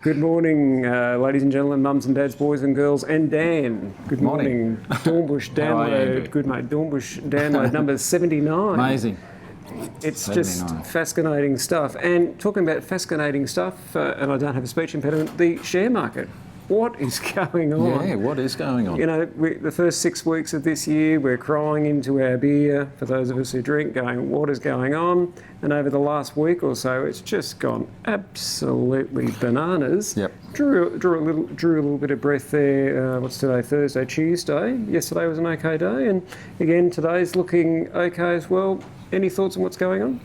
Good morning, ladies and gentlemen, mums and dads, boys and girls, and Dan. Good morning. Dornbush download. Good mate. Dornbush download number 79. Amazing. It's 79. just fascinating stuff. And talking about fascinating stuff, and I don't have a speech impediment, the share market. What is going on? Yeah, what is going on? You know, the first 6 weeks of this year, we're crying into our beer, for those of us who drink, going, what is going on? And over the last week or so, it's just gone absolutely bananas. Yep. Drew a little bit of breath there. What's today? Thursday, Tuesday. Yesterday was an okay day, and again today's looking okay as well. Any thoughts on what's going on?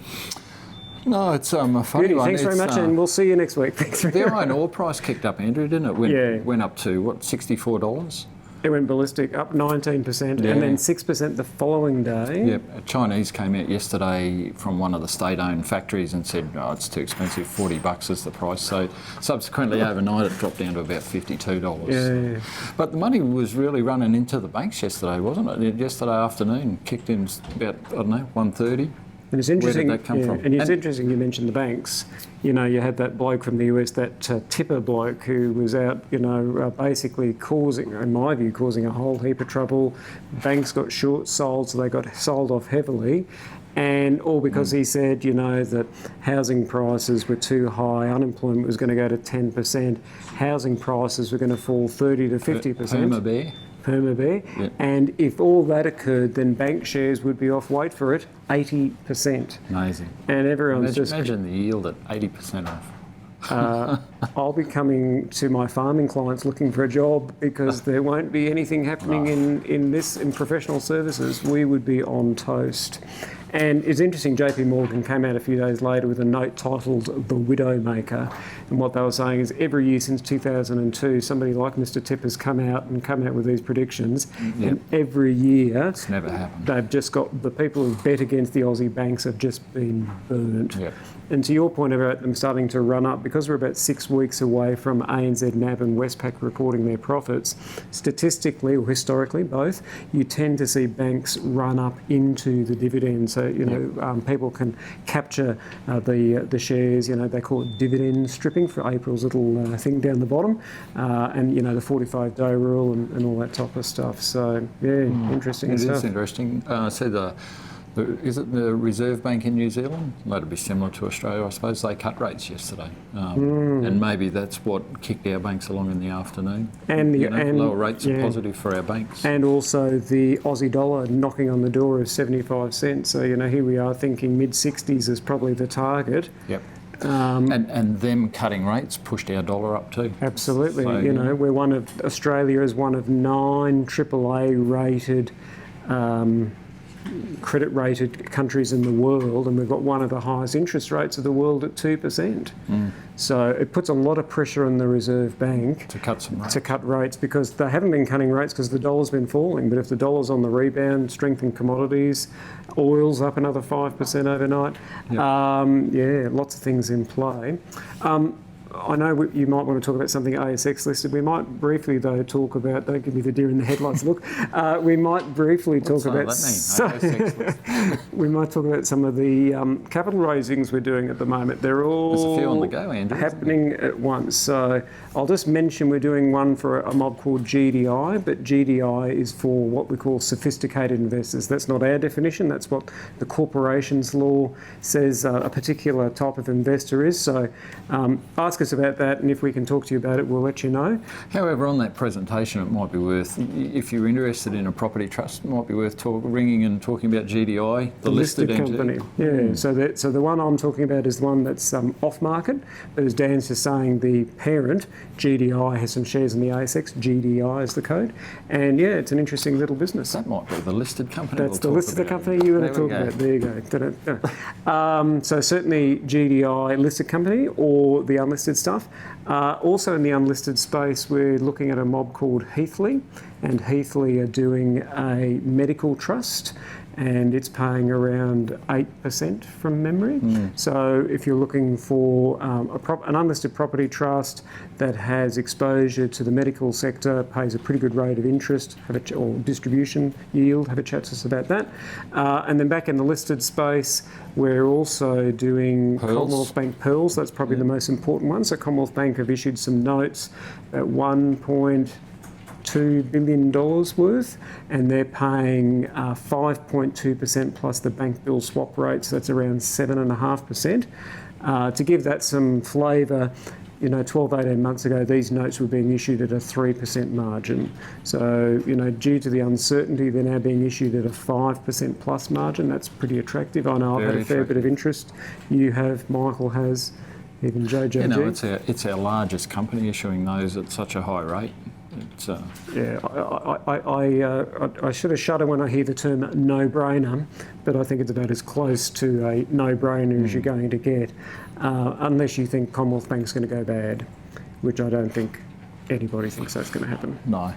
No, it's a funny Beauty, one. thanks very much, and we'll see you next week. Thanks very The much. iron ore price kicked up, Andrew, didn't it? Went up to, what, $64? It went ballistic, up 19%, Yeah. and then 6% the following day. Yep. A Chinese came out yesterday from one of the state-owned factories and said, oh, it's too expensive, $40 is the price. So subsequently overnight it dropped down to about $52. Yeah. But the money was really running into the banks yesterday, wasn't it? Yesterday afternoon, kicked in about, I don't know, 1:30. And it's interesting. Where did that come from? And it's interesting you mentioned the banks. You know, you had that bloke from the US, that tipper bloke, who was out, basically causing, in my view, causing a whole heap of trouble. Banks got short sold, so they got sold off heavily. And all because he said, that housing prices were too high, unemployment was going to go to 10%, housing prices were going to fall 30 to 50%. Perma Bear. Yep. And if all that occurred, then bank shares would be off, wait for it, 80%. Amazing. And everyone's Imagine the yield at 80% off. I'll be coming to my farming clients looking for a job because there won't be anything happening in professional services. We would be on toast. And it's interesting, JP Morgan came out a few days later with a note titled The Widowmaker. And what they were saying is every year since 2002, somebody like Mr. Tipper's come out with these predictions. Yep. And every year, It's never happened. they've just got, the people who bet against the Aussie banks have just been burnt. Yep. And to your point about them starting to run up, because we're about 6 weeks away from ANZ, NAB and Westpac reporting their profits, statistically or historically both, you tend to see banks run up into the dividend. So, people can capture the shares, they call it dividend stripping for April's little thing down the bottom, and, the 45-day rule and all that type of stuff. So, interesting stuff. It is interesting. Is it the Reserve Bank in New Zealand? That'd be similar to Australia, I suppose. They cut rates yesterday, and maybe that's what kicked our banks along in the afternoon. And lower rates are positive for our banks. And also the Aussie dollar knocking on the door of 75 cents. So here we are thinking mid-60s is probably the target. Yep. And them cutting rates pushed our dollar up too. Absolutely. So, we're Australia is one of 9 AAA rated. Credit rated countries in the world, and we've got one of the highest interest rates of the world at 2%. So it puts a lot of pressure on the Reserve Bank to cut some rates. To cut rates, because they haven't been cutting rates because the dollar's been falling. But if the dollar's on the rebound, strength in commodities, oil's up another 5% overnight. Yep. Lots of things in play. I know you might want to talk about something ASX listed. We might briefly, though, talk about, don't give me the deer in the headlights look, we might briefly talk about... we might talk about some of the capital raisings we're doing at the moment. They're all There's a few on the go, Andrew, happening at once. So I'll just mention we're doing one for a mob called GDI, but GDI is for what we call sophisticated investors. That's not our definition. That's what the corporations law says a particular type of investor is. So ask us about that, and if we can talk to you about it, we'll let you know. However, on that presentation, it might be worth, if you're interested in a property trust, it might be worth ringing and talking about GDI, the listed company. Yeah, so the one I'm talking about is the one that's off market, but as Dan's just saying, the parent, GDI, has some shares in the ASX. GDI is the code, and it's an interesting little business. That might be the listed company. That's the listed company you want to talk about. There you go. So certainly GDI listed company or the unlisted stuff. Also in the unlisted space, we're looking at a mob called Heath Lee, and Heath Lee are doing a medical trust, and it's paying around 8% from memory. So if you're looking for an unlisted property trust that has exposure to the medical sector, pays a pretty good rate of interest, or distribution yield, have a chat to us about that. And then back in the listed space, we're also doing Pearls. Commonwealth Bank Pearls. That's probably the most important one. So Commonwealth Bank have issued some notes at $1.2 billion worth, and they're paying 5.2% plus the bank bill swap rate, so that's around 7.5%. To give that some flavour, 12, 18 months ago, these notes were being issued at a 3% margin. So, due to the uncertainty, they're now being issued at a 5% plus margin. That's pretty attractive. I know I've had a fair bit of interest. You have, Michael has, even JJG. It's our largest company issuing those at such a high rate. Yeah, I should have shuddered when I hear the term no-brainer, but I think it's about as close to a no-brainer as you're going to get, unless you think Commonwealth Bank's going to go bad, which I don't think anybody thinks that's going to happen. No.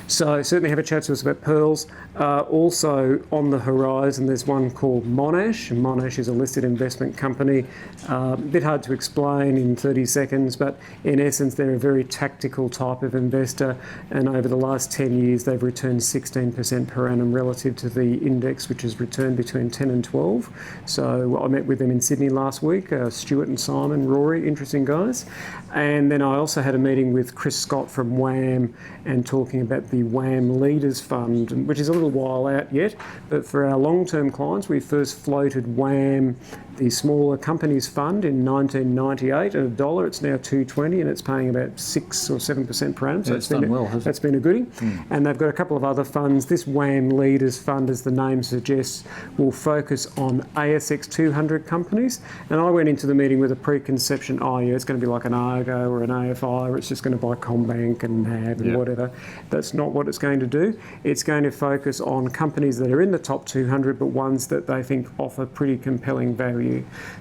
So certainly have a chat to us about pearls. Also on the horizon, there's one called Monash. Monash is a listed investment company. A bit hard to explain in 30 seconds, but in essence, they're a very tactical type of investor. And over the last 10 years, they've returned 16% per annum relative to the index, which has returned between 10 and 12. So I met with them in Sydney last week, Stuart and Simon, Rory, interesting guys. And then I also had a meeting with Chris Scott from WAM and talking about the WAM Leaders Fund, which is a little while out yet, but for our long-term clients, we first floated WAM, the Smaller Companies Fund, in 1998 at $1. It's now $2.20 and it's paying about 6 or 7% per annum. So it's done well, hasn't it? That's been a goodie. And they've got a couple of other funds. This WAM Leaders Fund, as the name suggests, will focus on ASX 200 companies. And I went into the meeting with a preconception, it's going to be like an Argo or an AFI, or it's just going to buy CommBank and NAB and whatever. That's not what it's going to do. It's going to focus on companies that are in the top 200, but ones that they think offer pretty compelling value.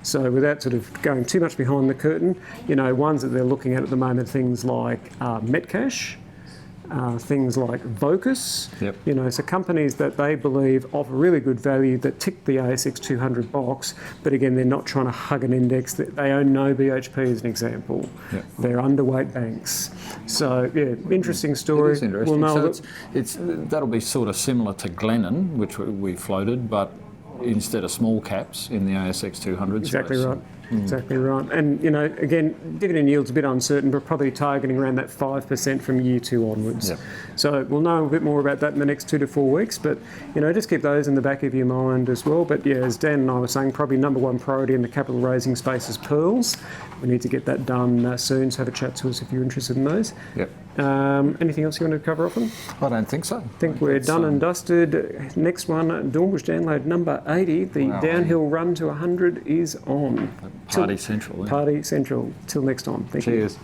So without sort of going too much behind the curtain, ones that they're looking at the moment, things like Metcash, things like Vocus, so companies that they believe offer really good value that tick the ASX 200 box, but again, they're not trying to hug an index. They own no BHP as an example. They're underweight banks. So, interesting story. It is interesting. We'll know that'll be sort of similar to Glennon, which we floated, but instead of small caps in the ASX 200 Exactly space. right. Exactly right. And, again, dividend yield's a bit uncertain, but probably targeting around that 5% from year 2 onwards. So we'll know a bit more about that in the next 2 to 4 weeks, but, just keep those in the back of your mind as well. But, as Dan and I were saying, probably number one priority in the capital raising space is pearls. We need to get that done soon, so have a chat to us if you're interested in those. Anything else you want to cover off on? I don't think so. I think we're done and dusted. Next one, Dornbush download number 80. The downhill run to 100 is on. Party Central. Party Central. Till next time. Thank you. Cheers.